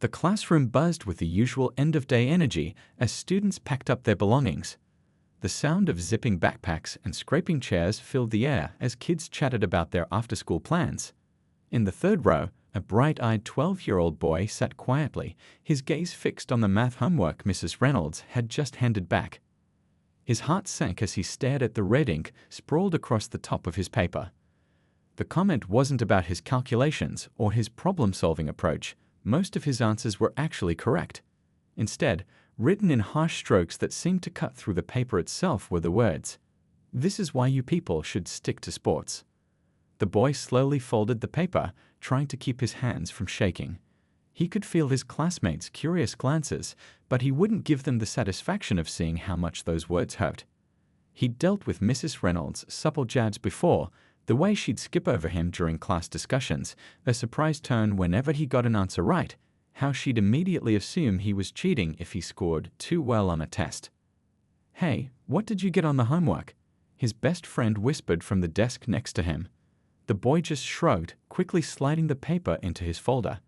The classroom buzzed with the usual end-of-day energy as students packed up their belongings. The sound of zipping backpacks and scraping chairs filled the air as kids chatted about their after-school plans. In the third row, a bright-eyed 12-year-old boy sat quietly, his gaze fixed on the math homework Mrs. Reynolds had just handed back. His heart sank as he stared at the red ink sprawled across the top of his paper. The comment wasn't about his calculations or his problem-solving approach. Most of his answers were actually correct. Instead, written in harsh strokes that seemed to cut through the paper itself were the words, "This is why you people should stick to sports." The boy slowly folded the paper, trying to keep his hands from shaking. He could feel his classmates' curious glances, but he wouldn't give them the satisfaction of seeing how much those words hurt. He'd dealt with Mrs. Reynolds' supple jabs before, the way she'd skip over him during class discussions, a surprise turn whenever he got an answer right, how she'd immediately assume he was cheating if he scored too well on a test. "Hey, what did you get on the homework?" his best friend whispered from the desk next to him. The boy just shrugged, quickly sliding the paper into his folder.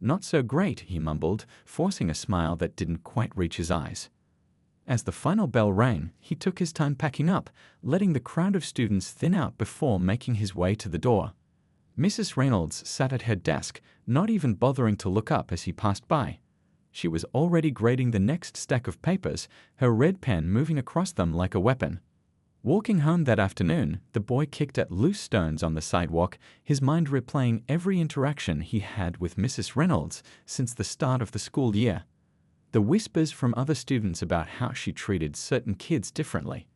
"Not so great," he mumbled, forcing a smile that didn't quite reach his eyes. As the final bell rang, he took his time packing up, letting the crowd of students thin out before making his way to the door. Mrs. Reynolds sat at her desk, not even bothering to look up as he passed by. She was already grading the next stack of papers, her red pen moving across them like a weapon. Walking home that afternoon, the boy kicked at loose stones on the sidewalk, his mind replaying every interaction he had with Mrs. Reynolds since the start of the school year. The whispers from other students about how she treated certain kids differently.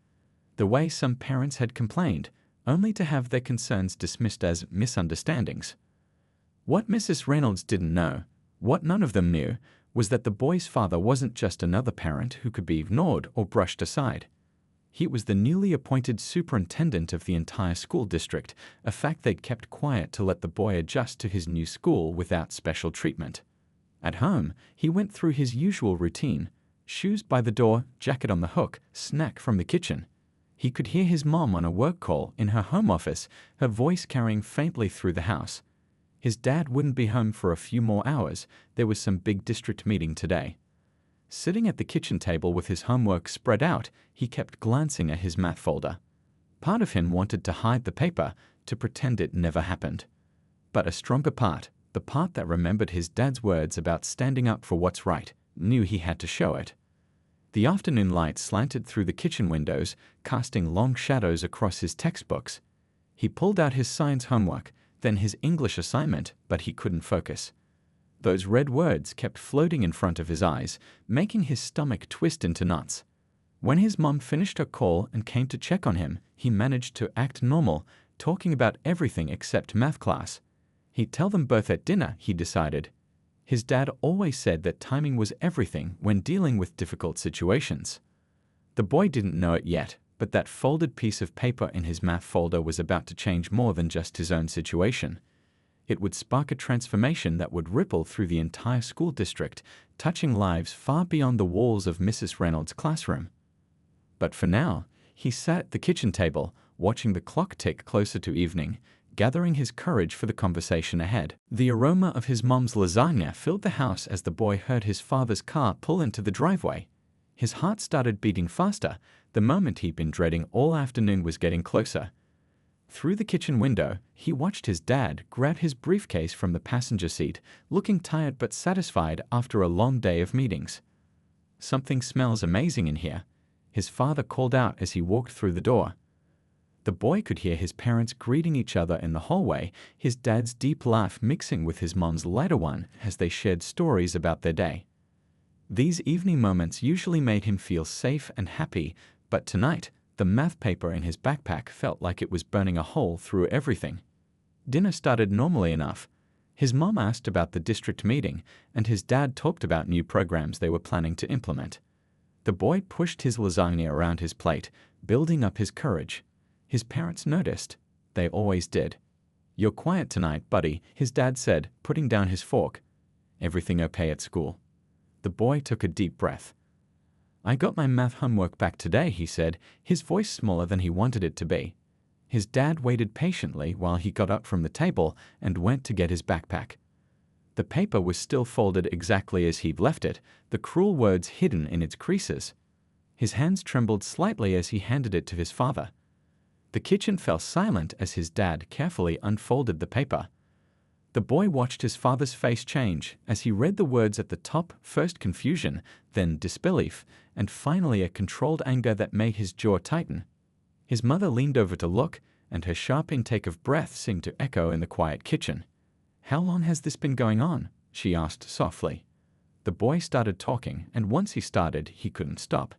The way some parents had complained, only to have their concerns dismissed as misunderstandings. What Mrs. Reynolds didn't know, what none of them knew, was that the boy's father wasn't just another parent who could be ignored or brushed aside. He was the newly appointed superintendent of the entire school district, a fact they'd kept quiet to let the boy adjust to his new school without special treatment. At home, he went through his usual routine: shoes by the door, jacket on the hook, snack from the kitchen. He could hear his mom on a work call in her home office, her voice carrying faintly through the house. His dad wouldn't be home for a few more hours. There was some big district meeting today. Sitting at the kitchen table with his homework spread out, he kept glancing at his math folder. Part of him wanted to hide the paper, to pretend it never happened. But a stronger part, the part that remembered his dad's words about standing up for what's right, knew he had to show it. The afternoon light slanted through the kitchen windows, casting long shadows across his textbooks. He pulled out his science homework, then his English assignment, but he couldn't focus. Those red words kept floating in front of his eyes, making his stomach twist into knots. When his mom finished her call and came to check on him, he managed to act normal, talking about everything except math class. He'd tell them both at dinner, he decided. His dad always said that timing was everything when dealing with difficult situations. The boy didn't know it yet, but that folded piece of paper in his math folder was about to change more than just his own situation. It would spark a transformation that would ripple through the entire school district, touching lives far beyond the walls of Mrs. Reynolds' classroom. But for now, he sat at the kitchen table, watching the clock tick closer to evening, gathering his courage for the conversation ahead. The aroma of his mom's lasagna filled the house as the boy heard his father's car pull into the driveway. His heart started beating faster. The moment he'd been dreading all afternoon was getting closer. Through the kitchen window, he watched his dad grab his briefcase from the passenger seat, looking tired but satisfied after a long day of meetings. "Something smells amazing in here," his father called out as he walked through the door. The boy could hear his parents greeting each other in the hallway, his dad's deep laugh mixing with his mom's lighter one as they shared stories about their day. These evening moments usually made him feel safe and happy, but tonight, the math paper in his backpack felt like it was burning a hole through everything. Dinner started normally enough. His mom asked about the district meeting, and his dad talked about new programs they were planning to implement. The boy pushed his lasagna around his plate, building up his courage. His parents noticed. They always did. "You're quiet tonight, buddy," his dad said, putting down his fork. "Everything okay at school?" The boy took a deep breath. "I got my math homework back today," he said, his voice smaller than he wanted it to be. His dad waited patiently while he got up from the table and went to get his backpack. The paper was still folded exactly as he'd left it, the cruel words hidden in its creases. His hands trembled slightly as he handed it to his father. The kitchen fell silent as his dad carefully unfolded the paper. The boy watched his father's face change as he read the words at the top, first confusion, then disbelief, and finally a controlled anger that made his jaw tighten. His mother leaned over to look, and her sharp intake of breath seemed to echo in the quiet kitchen. "How long has this been going on?" she asked softly. The boy started talking, and once he started, he couldn't stop.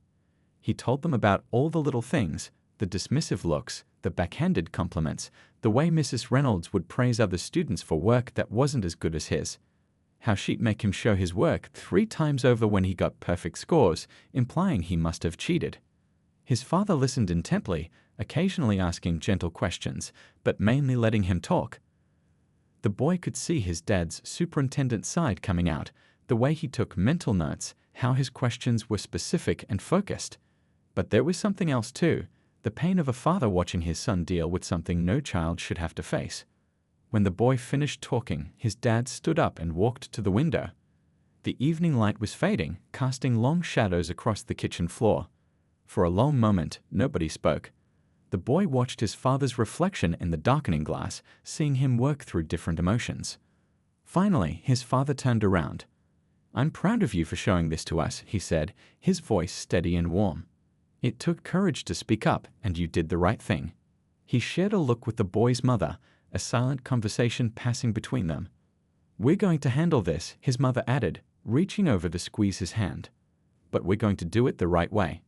He told them about all the little things, the dismissive looks, the backhanded compliments, the way Mrs. Reynolds would praise other students for work that wasn't as good as his. How she'd make him show his work 3 times over when he got perfect scores, implying he must have cheated. His father listened intently, occasionally asking gentle questions, but mainly letting him talk. The boy could see his dad's superintendent side coming out, the way he took mental notes, how his questions were specific and focused. But there was something else too, the pain of a father watching his son deal with something no child should have to face. When the boy finished talking, his dad stood up and walked to the window. The evening light was fading, casting long shadows across the kitchen floor. For a long moment, nobody spoke. The boy watched his father's reflection in the darkening glass, seeing him work through different emotions. Finally, his father turned around. "I'm proud of you for showing this to us," he said, his voice steady and warm. "It took courage to speak up, and you did the right thing." He shared a look with the boy's mother, a silent conversation passing between them. "We're going to handle this," his mother added, reaching over to squeeze his hand. "But we're going to do it the right way."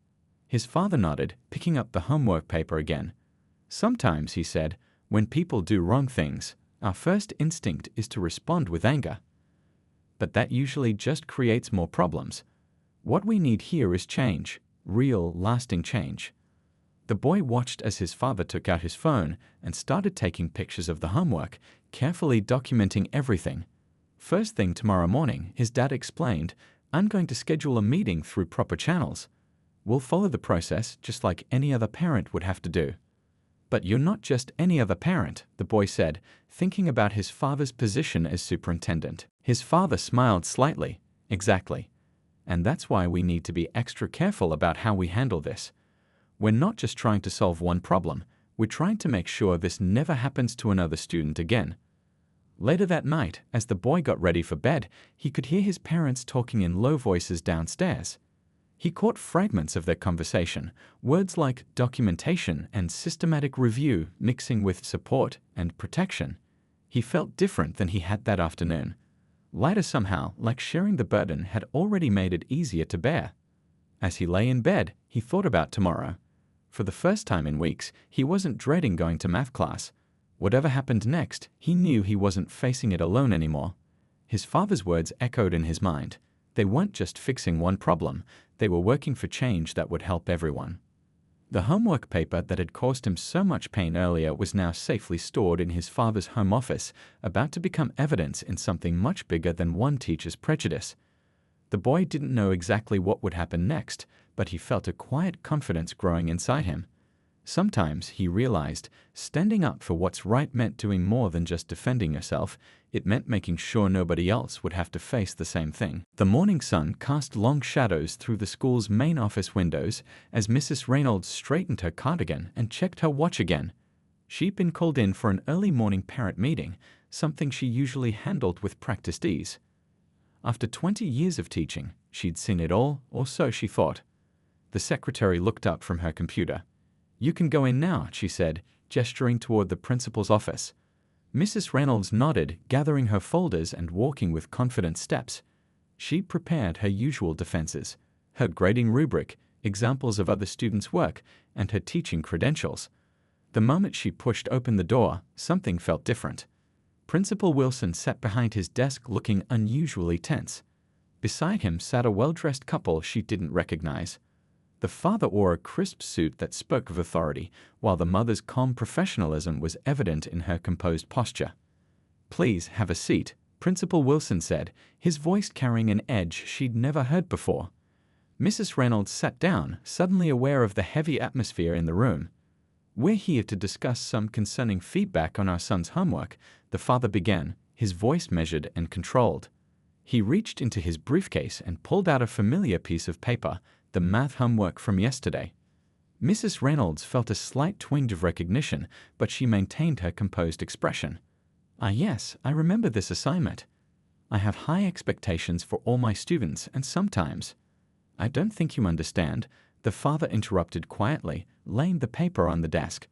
His father nodded, picking up the homework paper again. "Sometimes," he said, "when people do wrong things, our first instinct is to respond with anger. But that usually just creates more problems. What we need here is change, real, lasting change." The boy watched as his father took out his phone and started taking pictures of the homework, carefully documenting everything. "First thing tomorrow morning," his dad explained, "I'm going to schedule a meeting through proper channels. We'll follow the process just like any other parent would have to do." "But you're not just any other parent," the boy said, thinking about his father's position as superintendent. His father smiled slightly. "Exactly. And that's why we need to be extra careful about how we handle this. We're not just trying to solve one problem, we're trying to make sure this never happens to another student again." Later that night, as the boy got ready for bed, he could hear his parents talking in low voices downstairs. He caught fragments of their conversation, words like documentation and systematic review mixing with support and protection. He felt different than he had that afternoon. Lighter somehow, like sharing the burden had already made it easier to bear. As he lay in bed, he thought about tomorrow. For the first time in weeks, he wasn't dreading going to math class. Whatever happened next, he knew he wasn't facing it alone anymore. His father's words echoed in his mind. They weren't just fixing one problem, they were working for change that would help everyone. The homework paper that had caused him so much pain earlier was now safely stored in his father's home office, about to become evidence in something much bigger than one teacher's prejudice. The boy didn't know exactly what would happen next, but he felt a quiet confidence growing inside him. Sometimes, he realized, standing up for what's right meant doing more than just defending yourself. It meant making sure nobody else would have to face the same thing. The morning sun cast long shadows through the school's main office windows as Mrs. Reynolds straightened her cardigan and checked her watch again. She'd been called in for an early morning parent meeting, something she usually handled with practiced ease. After 20 years of teaching, she'd seen it all, or so she thought. The secretary looked up from her computer. "You can go in now," she said, gesturing toward the principal's office. Mrs. Reynolds nodded, gathering her folders and walking with confident steps. She prepared her usual defenses, her grading rubric, examples of other students' work, and her teaching credentials. The moment she pushed open the door, something felt different. Principal Wilson sat behind his desk looking unusually tense. Beside him sat a well-dressed couple she didn't recognize. The father wore a crisp suit that spoke of authority, while the mother's calm professionalism was evident in her composed posture. "Please have a seat," Principal Wilson said, his voice carrying an edge she'd never heard before. Mrs. Reynolds sat down, suddenly aware of the heavy atmosphere in the room. "We're here to discuss some concerning feedback on our son's homework," the father began, his voice measured and controlled. He reached into his briefcase and pulled out a familiar piece of paper, the math homework from yesterday. Mrs. Reynolds felt a slight twinge of recognition, but she maintained her composed expression. "Ah, yes, I remember this assignment. I have high expectations for all my students, and sometimes—" "I don't think you understand," the father interrupted quietly, laying the paper on the desk.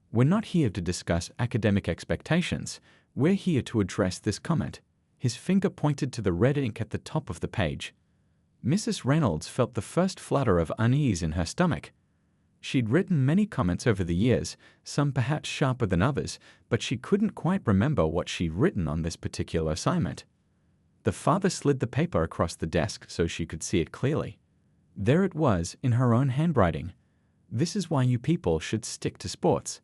"We're not here to discuss academic expectations. We're here to address this comment." His finger pointed to the red ink at the top of the page. Mrs. Reynolds felt the first flutter of unease in her stomach. She'd written many comments over the years, some perhaps sharper than others, but she couldn't quite remember what she'd written on this particular assignment. The father slid the paper across the desk so she could see it clearly. There it was, in her own handwriting. "This is why you people should stick to sports."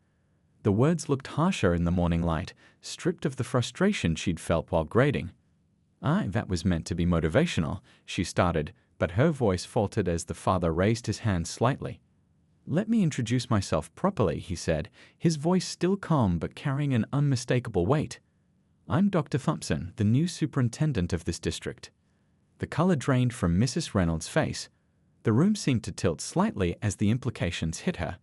The words looked harsher in the morning light, stripped of the frustration she'd felt while grading. That was meant to be motivational," she started, but her voice faltered as the father raised his hand slightly. "Let me introduce myself properly," he said, his voice still calm but carrying an unmistakable weight. "I'm Dr. Thompson, the new superintendent of this district." The color drained from Mrs. Reynolds' face. The room seemed to tilt slightly as the implications hit her.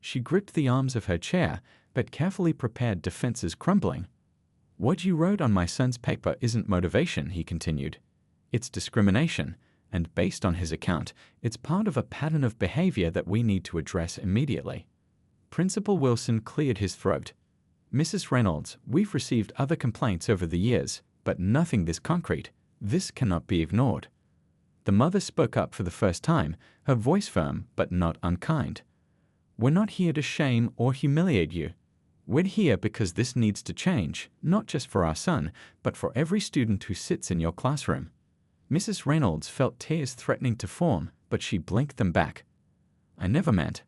She gripped the arms of her chair, but carefully prepared defenses crumbling. "What you wrote on my son's paper isn't motivation," he continued. "It's discrimination, and based on his account, it's part of a pattern of behavior that we need to address immediately." Principal Wilson cleared his throat. "Mrs. Reynolds, we've received other complaints over the years, but nothing this concrete. This cannot be ignored." The mother spoke up for the first time, her voice firm but not unkind. "We're not here to shame or humiliate you. We're here because this needs to change, not just for our son, but for every student who sits in your classroom." Mrs. Reynolds felt tears threatening to form, but she blinked them back. "I never meant.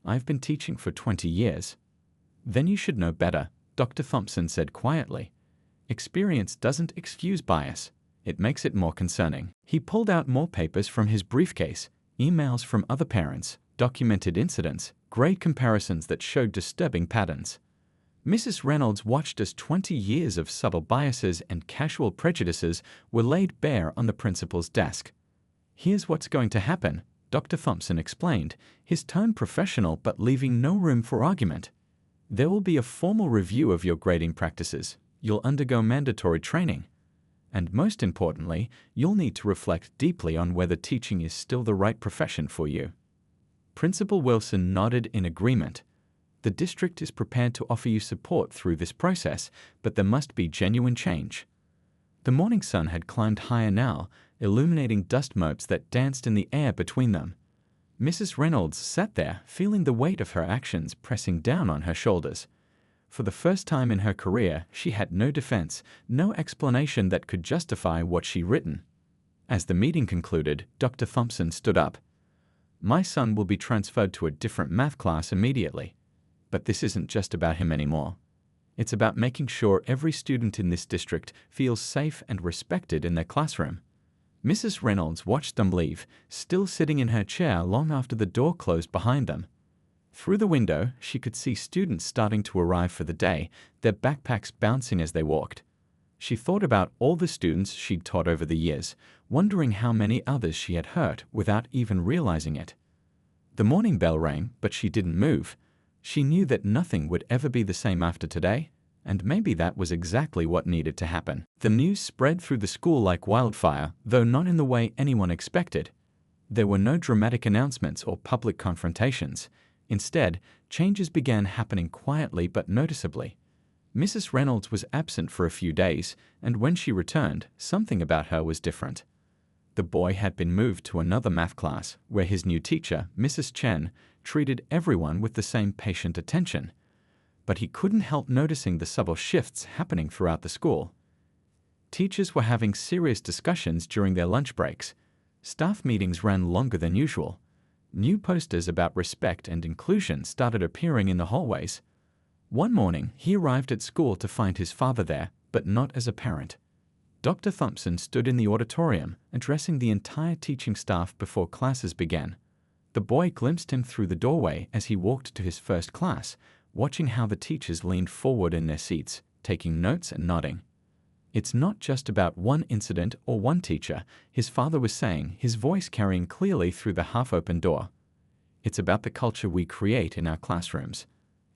I've been teaching for 20 years. "Then you should know better," Dr. Thompson said quietly. "Experience doesn't excuse bias. It makes it more concerning." He pulled out more papers from his briefcase, emails from other parents, documented incidents, grade comparisons that showed disturbing patterns. Mrs. Reynolds watched as 20 years of subtle biases and casual prejudices were laid bare on the principal's desk. "Here's what's going to happen," Dr. Thompson explained, his tone professional but leaving no room for argument. "There will be a formal review of your grading practices. You'll undergo mandatory training. And most importantly, you'll need to reflect deeply on whether teaching is still the right profession for you." Principal Wilson nodded in agreement. "The district is prepared to offer you support through this process, but there must be genuine change." The morning sun had climbed higher now, illuminating dust motes that danced in the air between them. Mrs. Reynolds sat there, feeling the weight of her actions pressing down on her shoulders. For the first time in her career, she had no defense, no explanation that could justify what she'd written. As the meeting concluded, Dr. Thompson stood up. "My son will be transferred to a different math class immediately. But this isn't just about him anymore. It's about making sure every student in this district feels safe and respected in their classroom." Mrs. Reynolds watched them leave, still sitting in her chair long after the door closed behind them. Through the window, she could see students starting to arrive for the day, their backpacks bouncing as they walked. She thought about all the students she'd taught over the years, wondering how many others she had hurt without even realizing it. The morning bell rang, but she didn't move. She knew that nothing would ever be the same after today, and maybe that was exactly what needed to happen. The news spread through the school like wildfire, though not in the way anyone expected. There were no dramatic announcements or public confrontations. Instead, changes began happening quietly but noticeably. Mrs. Reynolds was absent for a few days, and when she returned, something about her was different. The boy had been moved to another math class, where his new teacher, Mrs. Chen, treated everyone with the same patient attention. But he couldn't help noticing the subtle shifts happening throughout the school. Teachers were having serious discussions during their lunch breaks. Staff meetings ran longer than usual. New posters about respect and inclusion started appearing in the hallways. One morning, he arrived at school to find his father there, but not as a parent. Dr. Thompson stood in the auditorium, addressing the entire teaching staff before classes began. The boy glimpsed him through the doorway as he walked to his first class, watching how the teachers leaned forward in their seats, taking notes and nodding. It's not just about one incident or one teacher, his father was saying, his voice carrying clearly through the half-open door. It's about the culture we create in our classrooms.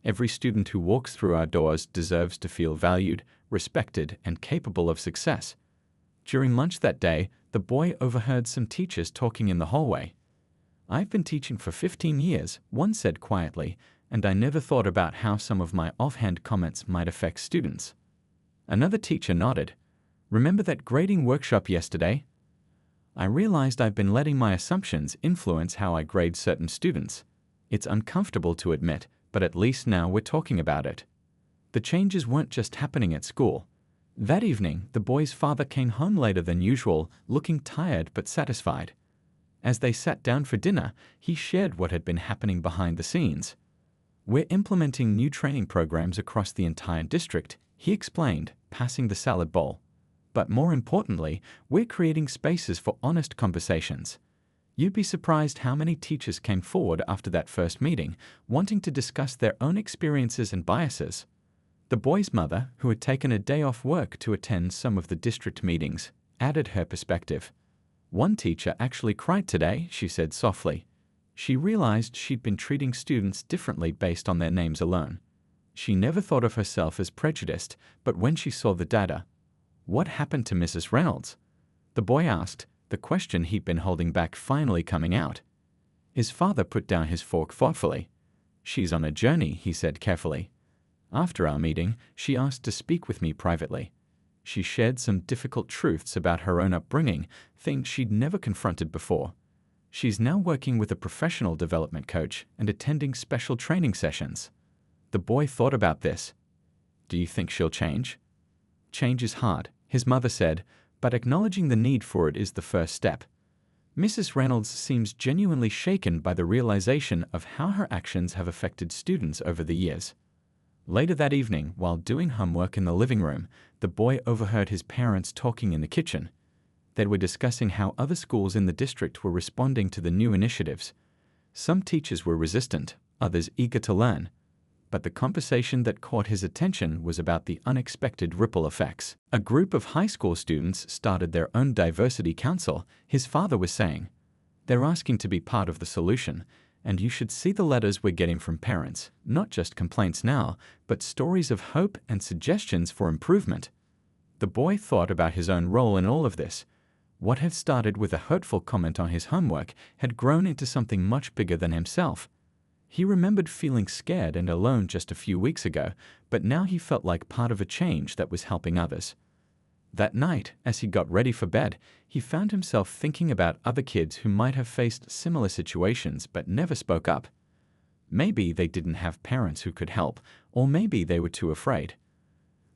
Every student who walks through our doors deserves to feel valued, respected, and capable of success. During lunch that day, the boy overheard some teachers talking in the hallway. "I've been teaching for 15 years, one said quietly, and I never thought about how some of my offhand comments might affect students." Another teacher nodded. "Remember that grading workshop yesterday? I realized I've been letting my assumptions influence how I grade certain students. It's uncomfortable to admit, but at least now we're talking about it." The changes weren't just happening at school. That evening, the boy's father came home later than usual, looking tired but satisfied. As they sat down for dinner, he shared what had been happening behind the scenes. "We're implementing new training programs across the entire district," he explained, passing the salad bowl. "But more importantly, we're creating spaces for honest conversations." You'd be surprised how many teachers came forward after that first meeting, wanting to discuss their own experiences and biases. The boy's mother, who had taken a day off work to attend some of the district meetings, added her perspective. "One teacher actually cried today," she said softly. She realized she'd been treating students differently based on their names alone. She never thought of herself as prejudiced, but when she saw the data, "What happened to Mrs. Reynolds?" the boy asked, the question he'd been holding back finally coming out. His father put down his fork thoughtfully. "She's on a journey," he said carefully. "After our meeting, she asked to speak with me privately. She shared some difficult truths about her own upbringing, things she'd never confronted before. She's now working with a professional development coach and attending special training sessions." The boy thought about this. "Do you think she'll change?" "Change is hard," his mother said, "but acknowledging the need for it is the first step." Mrs. Reynolds seems genuinely shaken by the realization of how her actions have affected students over the years. Later that evening, while doing homework in the living room, the boy overheard his parents talking in the kitchen. They were discussing how other schools in the district were responding to the new initiatives. Some teachers were resistant, others eager to learn. But the conversation that caught his attention was about the unexpected ripple effects. A group of high school students started their own diversity council, his father was saying. "They're asking to be part of the solution, and you should see the letters we're getting from parents, not just complaints now, but stories of hope and suggestions for improvement." The boy thought about his own role in all of this. What had started with a hurtful comment on his homework had grown into something much bigger than himself. He remembered feeling scared and alone just a few weeks ago, but now he felt like part of a change that was helping others. That night, as he got ready for bed, he found himself thinking about other kids who might have faced similar situations but never spoke up. Maybe they didn't have parents who could help, or maybe they were too afraid.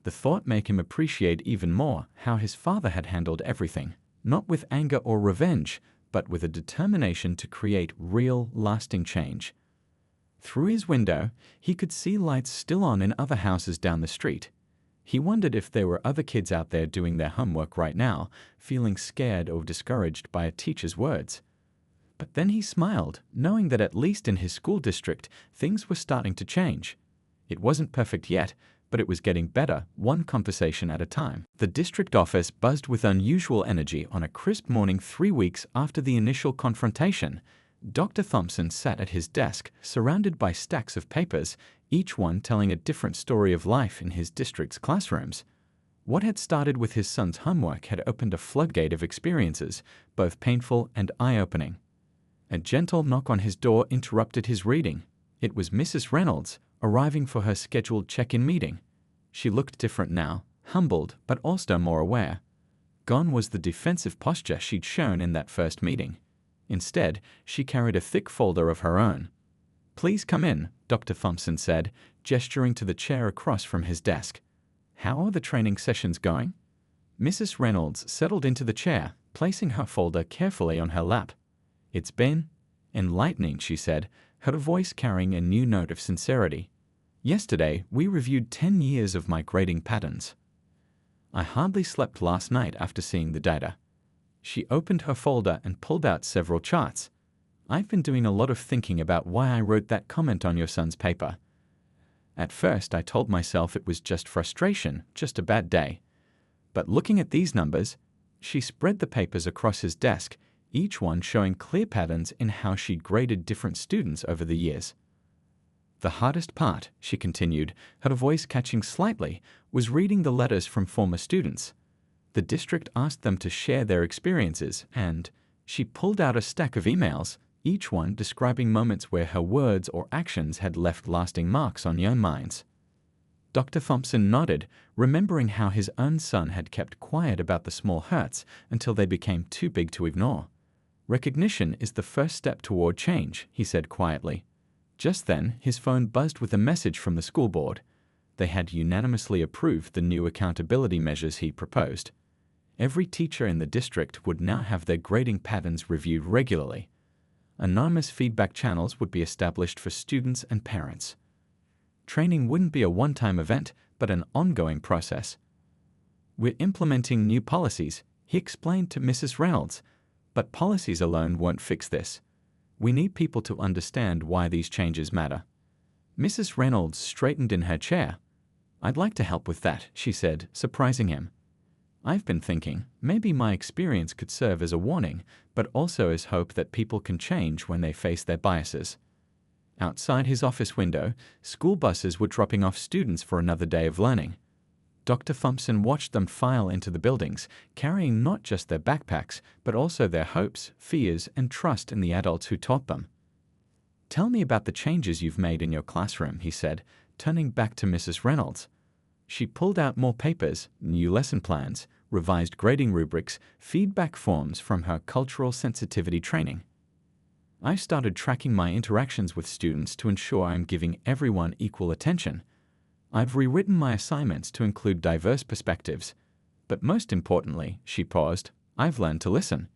The thought made him appreciate even more how his father had handled everything, not with anger or revenge, but with a determination to create real, lasting change. Through his window, he could see lights still on in other houses down the street. He wondered if there were other kids out there doing their homework right now, feeling scared or discouraged by a teacher's words. But then he smiled, knowing that at least in his school district, things were starting to change. It wasn't perfect yet, but it was getting better, one conversation at a time. The district office buzzed with unusual energy on a crisp morning 3 weeks after the initial confrontation. Dr. Thompson sat at his desk, surrounded by stacks of papers, each one telling a different story of life in his district's classrooms. What had started with his son's homework had opened a floodgate of experiences, both painful and eye-opening. A gentle knock on his door interrupted his reading. It was Mrs. Reynolds, arriving for her scheduled check-in meeting. She looked different now, humbled but also more aware. Gone was the defensive posture she'd shown in that first meeting. Instead, she carried a thick folder of her own. "Please come in," Dr. Thompson said, gesturing to the chair across from his desk. "How are the training sessions going?" Mrs. Reynolds settled into the chair, placing her folder carefully on her lap. "It's been enlightening," she said, her voice carrying a new note of sincerity. "Yesterday, we reviewed 10 years of my grading patterns. I hardly slept last night after seeing the data." She opened her folder and pulled out several charts. "I've been doing a lot of thinking about why I wrote that comment on your son's paper. At first, I told myself it was just frustration, just a bad day. But looking at these numbers, she spread the papers across his desk, each one showing clear patterns in how she'd graded different students over the years. The hardest part, she continued, her voice catching slightly, was reading the letters from former students. The district asked them to share their experiences, and she pulled out a stack of emails, each one describing moments where her words or actions had left lasting marks on young minds. Dr. Thompson nodded, remembering how his own son had kept quiet about the small hurts until they became too big to ignore. "Recognition is the first step toward change," he said quietly. Just then, his phone buzzed with a message from the school board. They had unanimously approved the new accountability measures he proposed. Every teacher in the district would now have their grading patterns reviewed regularly. Anonymous feedback channels would be established for students and parents. Training wouldn't be a one-time event, but an ongoing process. "We're implementing new policies," he explained to Mrs. Reynolds, "but policies alone won't fix this. We need people to understand why these changes matter." Mrs. Reynolds straightened in her chair. "I'd like to help with that," she said, surprising him. "I've been thinking, maybe my experience could serve as a warning, but also as hope that people can change when they face their biases." Outside his office window, school buses were dropping off students for another day of learning. Dr. Thompson watched them file into the buildings, carrying not just their backpacks, but also their hopes, fears, and trust in the adults who taught them. "Tell me about the changes you've made in your classroom," he said, turning back to Mrs. Reynolds. She pulled out more papers, new lesson plans, revised grading rubrics, feedback forms from her cultural sensitivity training. "I started tracking my interactions with students to ensure I'm giving everyone equal attention. I've rewritten my assignments to include diverse perspectives. But most importantly," she paused, "I've learned to listen."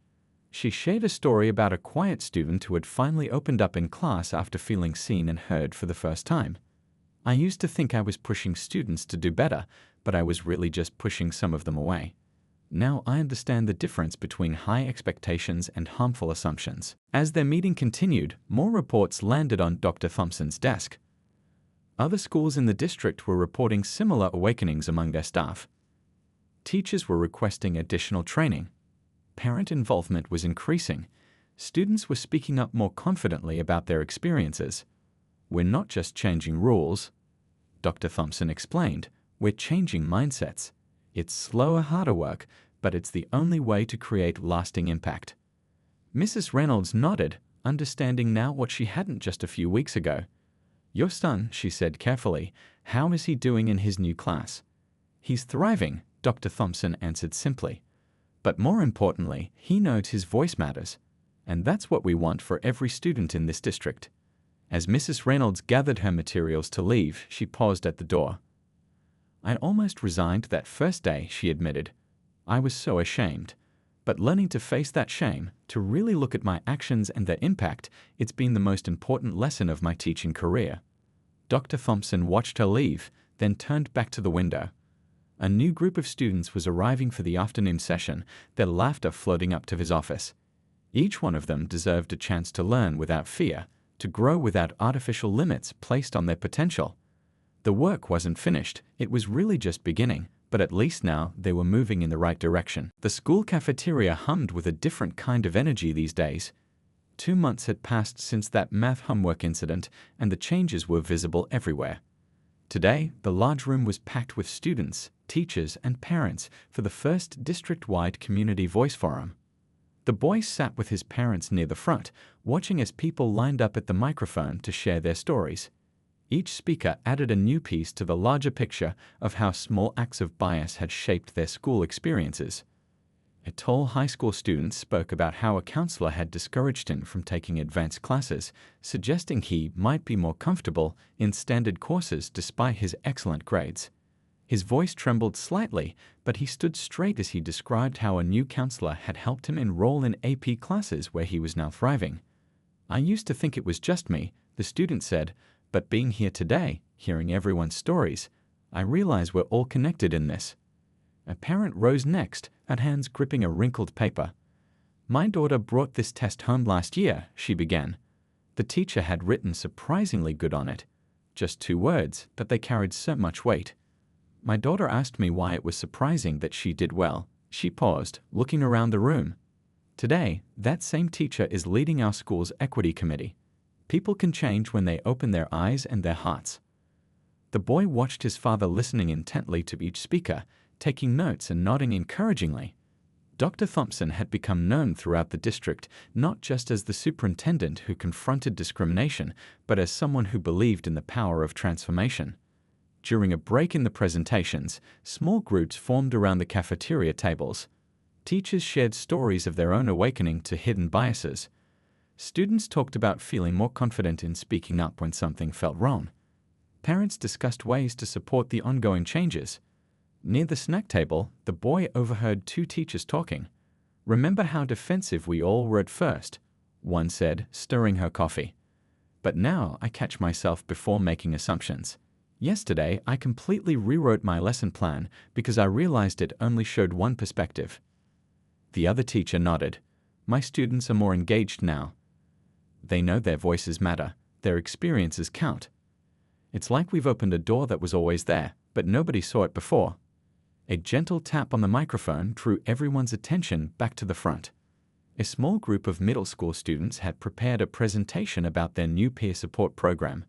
She shared a story about a quiet student who had finally opened up in class after feeling seen and heard for the first time. "I used to think I was pushing students to do better, but I was really just pushing some of them away. Now I understand the difference between high expectations and harmful assumptions." As their meeting continued, more reports landed on Dr. Thompson's desk. Other schools in the district were reporting similar awakenings among their staff. Teachers were requesting additional training. Parent involvement was increasing. Students were speaking up more confidently about their experiences. "We're not just changing rules," Dr. Thompson explained. "We're changing mindsets. It's slower, harder work, but it's the only way to create lasting impact." Mrs. Reynolds nodded, understanding now what she hadn't just a few weeks ago. "Your son," she said carefully, "how is he doing in his new class?" "He's thriving," Dr. Thompson answered simply. "But more importantly, he knows his voice matters. And that's what we want for every student in this district." As Mrs. Reynolds gathered her materials to leave, she paused at the door. "I'd almost resigned that first day," she admitted. "I was so ashamed. But learning to face that shame, to really look at my actions and their impact, it's been the most important lesson of my teaching career." Dr. Thompson watched her leave, then turned back to the window. A new group of students was arriving for the afternoon session, their laughter floating up to his office. Each one of them deserved a chance to learn without fear, to grow without artificial limits placed on their potential. The work wasn't finished, it was really just beginning. But at least now they were moving in the right direction. The school cafeteria hummed with a different kind of energy these days. 2 months had passed since that math homework incident, and the changes were visible everywhere. Today, the large room was packed with students, teachers, and parents for the first district-wide community voice forum. The boy sat with his parents near the front, watching as people lined up at the microphone to share their stories. Each speaker added a new piece to the larger picture of how small acts of bias had shaped their school experiences. A tall high school student spoke about how a counselor had discouraged him from taking advanced classes, suggesting he might be more comfortable in standard courses despite his excellent grades. His voice trembled slightly, but he stood straight as he described how a new counselor had helped him enroll in AP classes where he was now thriving. "I used to think it was just me," the student said, "but being here today, hearing everyone's stories, I realize we're all connected in this." A parent rose next, her hands gripping a wrinkled paper. "My daughter brought this test home last year," she began. The teacher had written surprisingly good on it. Just 2 words, but they carried so much weight. My daughter asked me why it was surprising that she did well. She paused, looking around the room. Today, that same teacher is leading our school's equity committee. People can change when they open their eyes and their hearts. The boy watched his father listening intently to each speaker, taking notes and nodding encouragingly. Dr. Thompson had become known throughout the district not just as the superintendent who confronted discrimination, but as someone who believed in the power of transformation. During a break in the presentations, small groups formed around the cafeteria tables. Teachers shared stories of their own awakening to hidden biases. Students talked about feeling more confident in speaking up when something felt wrong. Parents discussed ways to support the ongoing changes. Near the snack table, the boy overheard two teachers talking. "Remember how defensive we all were at first," one said, stirring her coffee. "But now I catch myself before making assumptions. Yesterday, I completely rewrote my lesson plan because I realized it only showed one perspective." The other teacher nodded. "My students are more engaged now. They know their voices matter, their experiences count. It's like we've opened a door that was always there, but nobody saw it before." A gentle tap on the microphone drew everyone's attention back to the front. A small group of middle school students had prepared a presentation about their new peer support program.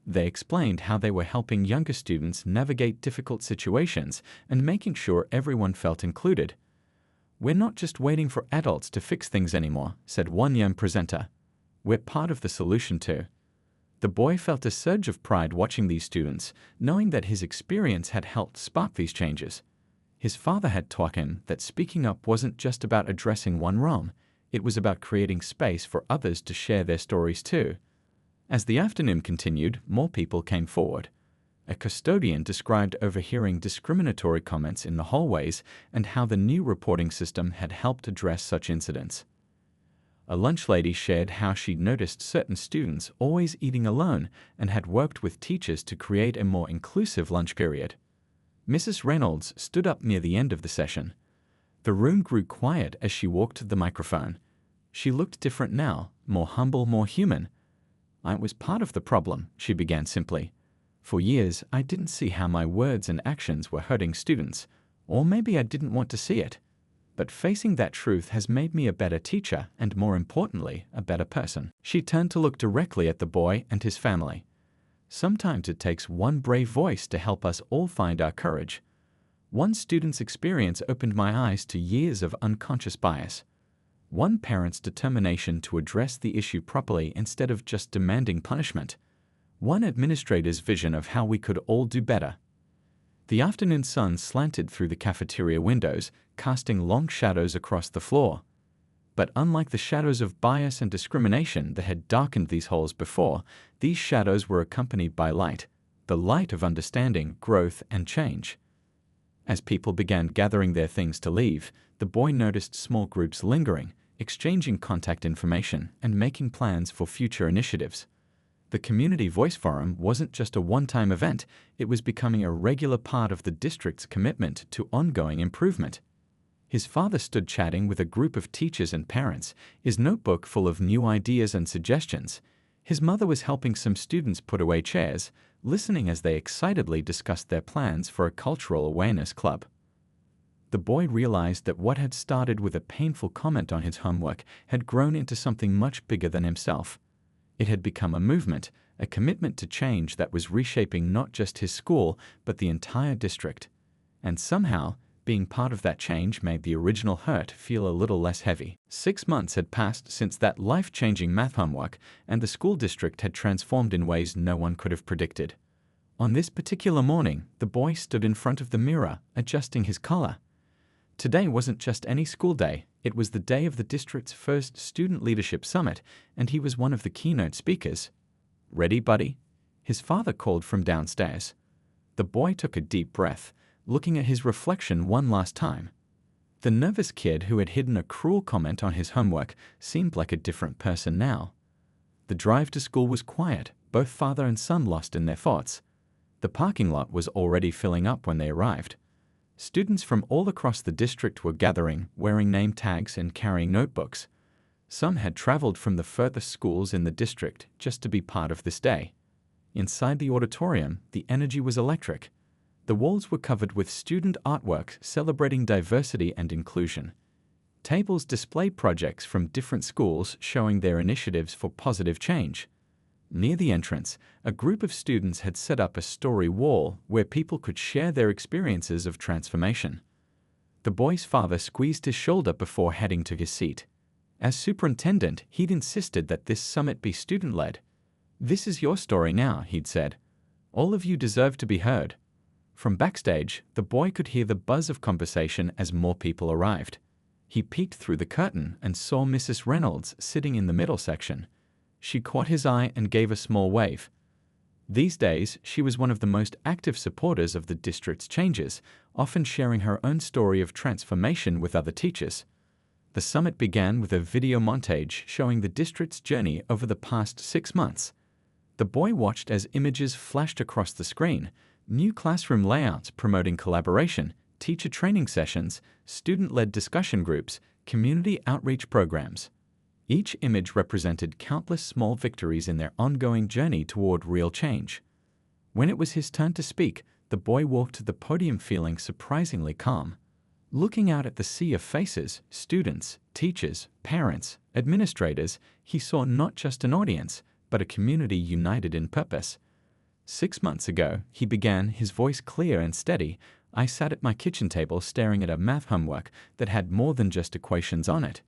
They explained how they were helping younger students navigate difficult situations and making sure everyone felt included. "We're not just waiting for adults to fix things anymore," said one young presenter. "We're part of the solution too." The boy felt a surge of pride watching these students, knowing that his experience had helped spark these changes. His father had taught him that speaking up wasn't just about addressing one wrong, it was about creating space for others to share their stories too. As the afternoon continued, more people came forward. A custodian described overhearing discriminatory comments in the hallways and how the new reporting system had helped address such incidents. A lunch lady shared how she'd noticed certain students always eating alone and had worked with teachers to create a more inclusive lunch period. Mrs. Reynolds stood up near the end of the session. The room grew quiet as she walked to the microphone. She looked different now, more humble, more human. "I was part of the problem," she began simply. "For years, I didn't see how my words and actions were hurting students, or maybe I didn't want to see it. But facing that truth has made me a better teacher and, more importantly, a better person." She turned to look directly at the boy and his family. "Sometimes it takes one brave voice to help us all find our courage. One student's experience opened my eyes to years of unconscious bias. One parent's determination to address the issue properly instead of just demanding punishment. One administrator's vision of how we could all do better." The afternoon sun slanted through the cafeteria windows, casting long shadows across the floor. But unlike the shadows of bias and discrimination that had darkened these halls before, these shadows were accompanied by light, the light of understanding, growth, and change. As people began gathering their things to leave, the boy noticed small groups lingering, exchanging contact information, and making plans for future initiatives. The Community Voice Forum wasn't just a one-time event, it was becoming a regular part of the district's commitment to ongoing improvement. His father stood chatting with a group of teachers and parents, his notebook full of new ideas and suggestions. His mother was helping some students put away chairs, listening as they excitedly discussed their plans for a cultural awareness club. The boy realized that what had started with a painful comment on his homework had grown into something much bigger than himself. It had become a movement, a commitment to change that was reshaping not just his school, but the entire district. And somehow, being part of that change made the original hurt feel a little less heavy. 6 months had passed since that life-changing math homework, and the school district had transformed in ways no one could have predicted. On this particular morning, the boy stood in front of the mirror, adjusting his collar. Today wasn't just any school day, it was the day of the district's first Student Leadership Summit, and he was one of the keynote speakers. "Ready, buddy?" His father called from downstairs. The boy took a deep breath, looking at his reflection one last time. The nervous kid who had hidden a cruel comment on his homework seemed like a different person now. The drive to school was quiet, both father and son lost in their thoughts. The parking lot was already filling up when they arrived. Students from all across the district were gathering, wearing name tags and carrying notebooks. Some had traveled from the furthest schools in the district just to be part of this day. Inside the auditorium, the energy was electric. The walls were covered with student artwork celebrating diversity and inclusion. Tables displayed projects from different schools showing their initiatives for positive change. Near the entrance, a group of students had set up a story wall where people could share their experiences of transformation. The boy's father squeezed his shoulder before heading to his seat. As superintendent, he'd insisted that this summit be student-led. "This is your story now," he'd said. "All of you deserve to be heard." From backstage, the boy could hear the buzz of conversation as more people arrived. He peeked through the curtain and saw Mrs. Reynolds sitting in the middle section. She caught his eye and gave a small wave. These days, she was one of the most active supporters of the district's changes, often sharing her own story of transformation with other teachers. The summit began with a video montage showing the district's journey over the past 6 months. The boy watched as images flashed across the screen, new classroom layouts promoting collaboration, teacher training sessions, student-led discussion groups, community outreach programs. Each image represented countless small victories in their ongoing journey toward real change. When it was his turn to speak, the boy walked to the podium feeling surprisingly calm. Looking out at the sea of faces, students, teachers, parents, administrators, he saw not just an audience, but a community united in purpose. 6 months ago, he began, his voice clear and steady. "I sat at my kitchen table staring at a math homework that had more than just equations on it.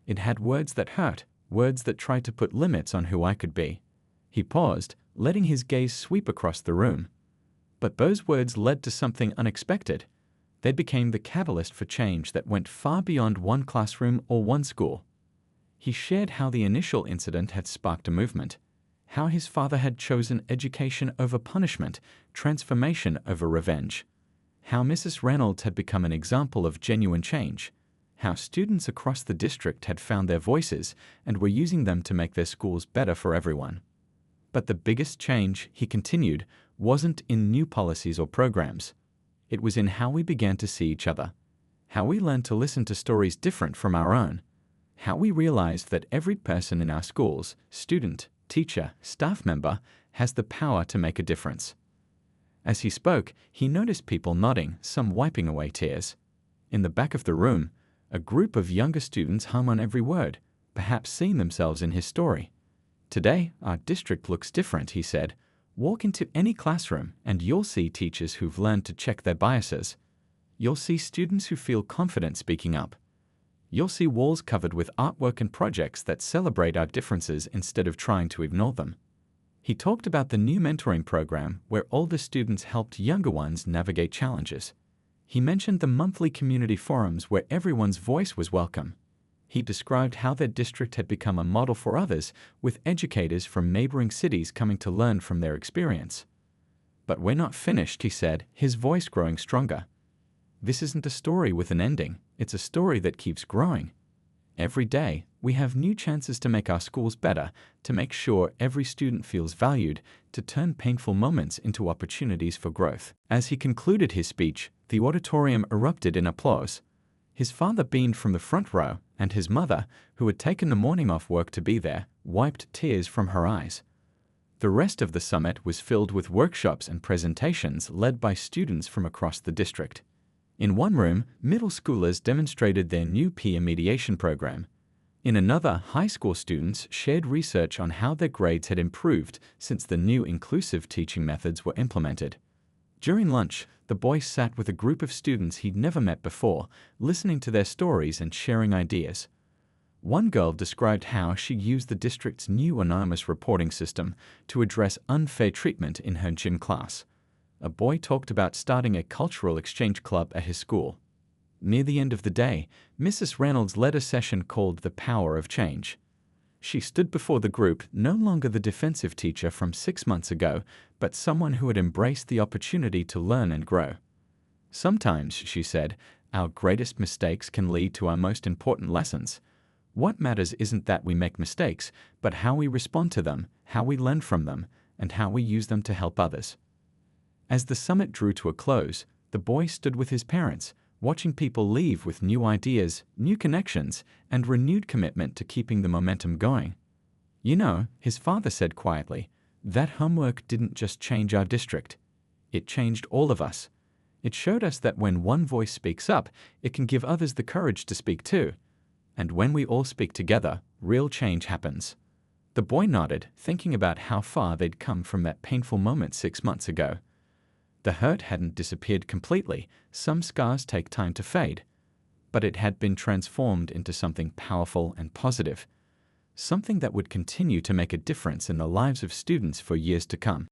It had words that hurt, words that tried to put limits on who I could be." He paused, letting his gaze sweep across the room. But those words led to something unexpected. They became the catalyst for change that went far beyond one classroom or one school. He shared how the initial incident had sparked a movement, how his father had chosen education over punishment, transformation over revenge, how Mrs. Reynolds had become an example of genuine change, how students across the district had found their voices and were using them to make their schools better for everyone. But the biggest change, he continued, wasn't in new policies or programs. It was in how we began to see each other, how we learned to listen to stories different from our own, how we realized that every person in our schools, student, teacher, staff member, has the power to make a difference. As he spoke, he noticed people nodding, some wiping away tears. In the back of the room, a group of younger students hum on every word, perhaps seeing themselves in his story. "Today, our district looks different," he said. "Walk into any classroom and you'll see teachers who've learned to check their biases. You'll see students who feel confident speaking up. You'll see walls covered with artwork and projects that celebrate our differences instead of trying to ignore them." He talked about the new mentoring program where older students helped younger ones navigate challenges. He mentioned the monthly community forums where everyone's voice was welcome. He described how their district had become a model for others, with educators from neighboring cities coming to learn from their experience. "But we're not finished," he said, his voice growing stronger. "This isn't a story with an ending, it's a story that keeps growing. Every day, we have new chances to make our schools better, to make sure every student feels valued, to turn painful moments into opportunities for growth." As he concluded his speech, the auditorium erupted in applause. His father beamed from the front row, and his mother, who had taken the morning off work to be there, wiped tears from her eyes. The rest of the summit was filled with workshops and presentations led by students from across the district. In one room, middle schoolers demonstrated their new peer mediation program. In another, high school students shared research on how their grades had improved since the new inclusive teaching methods were implemented. During lunch, the boy sat with a group of students he'd never met before, listening to their stories and sharing ideas. One girl described how she used the district's new anonymous reporting system to address unfair treatment in her gym class. A boy talked about starting a cultural exchange club at his school. Near the end of the day, Mrs. Reynolds led a session called The Power of Change. She stood before the group, no longer the defensive teacher from 6 months ago, but someone who had embraced the opportunity to learn and grow. "Sometimes," she said, "our greatest mistakes can lead to our most important lessons. What matters isn't that we make mistakes, but how we respond to them, how we learn from them, and how we use them to help others." As the summit drew to a close, the boy stood with his parents, watching people leave with new ideas, new connections, and renewed commitment to keeping the momentum going. "You know," his father said quietly, "that homework didn't just change our district. It changed all of us. It showed us that when one voice speaks up, it can give others the courage to speak too. And when we all speak together, real change happens. The boy nodded, thinking about how far they'd come from that painful moment 6 months ago. The hurt hadn't disappeared completely. Some scars take time to fade. But it had been transformed into something powerful and positive. Something that would continue to make a difference in the lives of students for years to come.